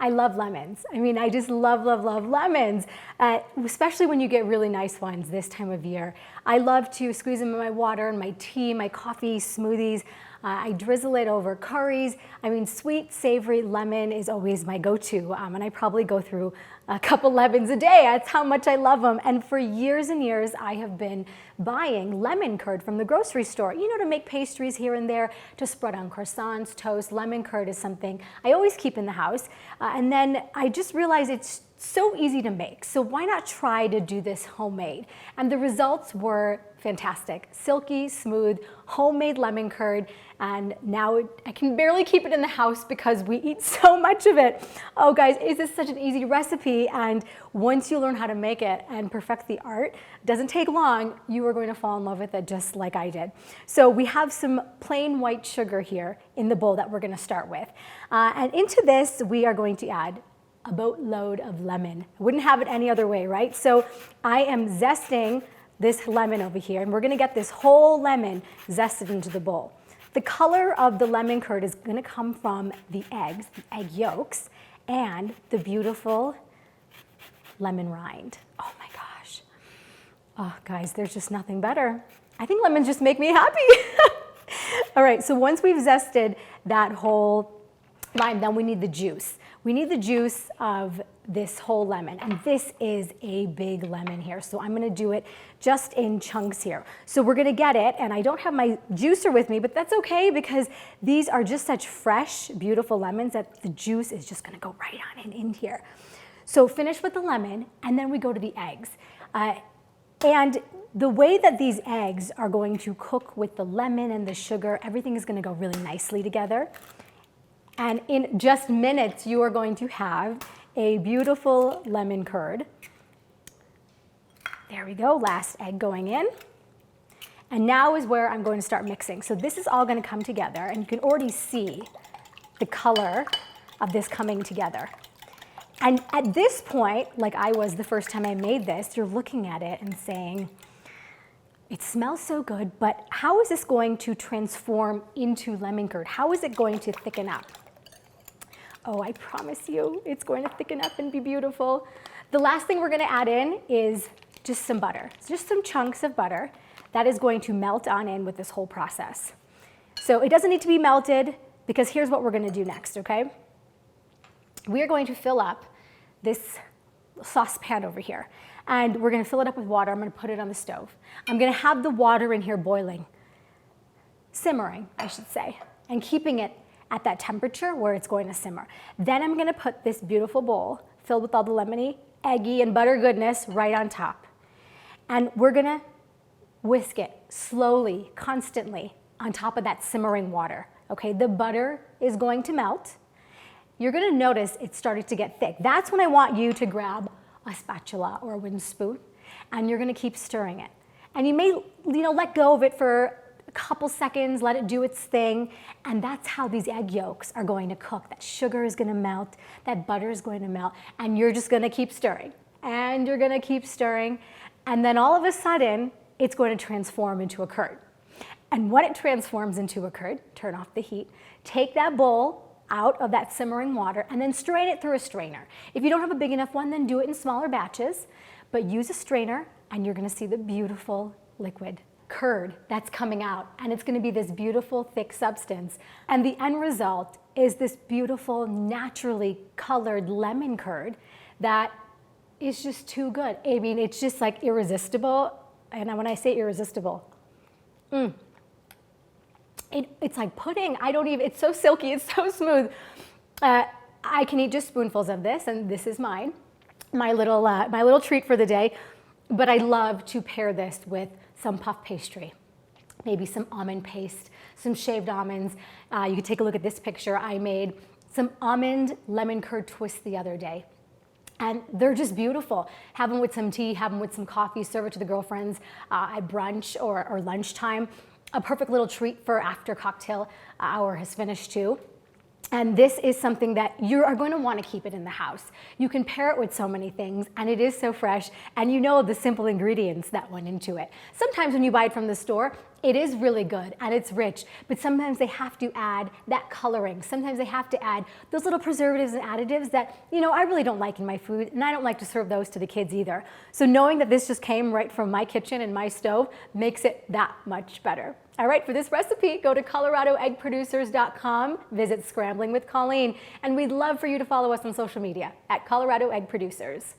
I love lemons. I mean, I just love, love, love lemons, especially when you get really nice ones this time of year. I love to squeeze them in my water and my tea, my coffee, smoothies. I drizzle it over curries. I mean, sweet, savory lemon is always my go-to, and I probably go through a couple lemons a day. That's how much I love them. And for years and years, I have been buying lemon curd from the grocery store, you know, to make pastries here and there, to spread on croissants, toast. Lemon curd is something I always keep in the house. And then I just realized it's so easy to make. So why not try to do this homemade? And the results were fantastic. Silky, smooth, homemade lemon curd. And now I can barely keep it in the house because we eat so much of it. Oh guys, is this such an easy recipe? And once you learn how to make it and perfect the art, it doesn't take long, you are going to fall in love with it just like I did. So we have some plain white sugar here in the bowl that we're gonna start with. And into this, we are going to add a boatload of lemon. I wouldn't have it any other way, right? So I am zesting this lemon over here, and we're gonna get this whole lemon zested into the bowl. The color of the lemon curd is gonna come from the eggs, the egg yolks, and the beautiful lemon rind. Oh my gosh. Oh guys, there's just nothing better. I think lemons just make me happy. All right, so once we've zested that whole lime, then we need the juice. We need the juice of this whole lemon, and this is a big lemon here, so I'm gonna do it just in chunks here. So we're gonna get it, and I don't have my juicer with me, but that's okay because these are just such fresh, beautiful lemons that the juice is just gonna go right on in here. So finish with the lemon, and then we go to the eggs. And the way that these eggs are going to cook with the lemon and the sugar, everything is gonna go really nicely together. And in just minutes, you are going to have a beautiful lemon curd. There we go, last egg going in. And now is where I'm going to start mixing. So this is all going to come together, and you can already see the color of this coming together. And at this point, like I was the first time I made this, you're looking at it and saying, it smells so good, but how is this going to transform into lemon curd? How is it going to thicken up? Oh, I promise you, it's going to thicken up and be beautiful. The last thing we're gonna add in is just some butter. Just some chunks of butter that is going to melt on in with this whole process. So it doesn't need to be melted because here's what we're gonna do next, okay? We are going to fill up this saucepan over here, and we're gonna fill it up with water. I'm gonna put it on the stove. I'm gonna have the water in here boiling, simmering, I should say, and keeping it at that temperature where it's going to simmer. Then I'm gonna put this beautiful bowl filled with all the lemony, eggy, and butter goodness right on top. And we're gonna whisk it slowly, constantly, on top of that simmering water, okay? The butter is going to melt. You're gonna notice it's starting to get thick. That's when I want you to grab a spatula or a wooden spoon, and you're gonna keep stirring it. And you may, let go of it for a couple seconds, let it do its thing, and that's how these egg yolks are going to cook. That sugar is gonna melt, that butter is going to melt, and you're just gonna keep stirring, and you're gonna keep stirring, and then all of a sudden, it's going to transform into a curd. And when it transforms into a curd, turn off the heat, take that bowl out of that simmering water, and then strain it through a strainer. If you don't have a big enough one, then do it in smaller batches, but use a strainer, and you're gonna see the beautiful liquid curd that's coming out, and it's going to be this beautiful thick substance, and the end result is this beautiful naturally colored lemon curd that is just too good. I mean, it's just like irresistible, and when I say irresistible, it's like pudding. It's so silky, it's so smooth. I can eat just spoonfuls of this, and this is mine, my little treat for the day, but I love to pair this with some puff pastry, maybe some almond paste, some shaved almonds. You can take a look at this picture. I made some almond lemon curd twists the other day, and they're just beautiful. Have them with some tea, have them with some coffee, serve it to the girlfriends at brunch or lunchtime. A perfect little treat for after cocktail hour has finished too. And this is something that you are going to want to keep it in the house. You can pair it with so many things, and it is so fresh, and you know the simple ingredients that went into it. Sometimes when you buy it from the store, It is really good and it's rich, but sometimes they have to add that coloring. Sometimes they have to add those little preservatives and additives that, I really don't like in my food, and I don't like to serve those to the kids either. So knowing that this just came right from my kitchen and my stove makes it that much better. All right, for this recipe, go to coloradoeggproducers.com, visit Scrambling with Colleen, and we'd love for you to follow us on social media at Colorado Egg Producers.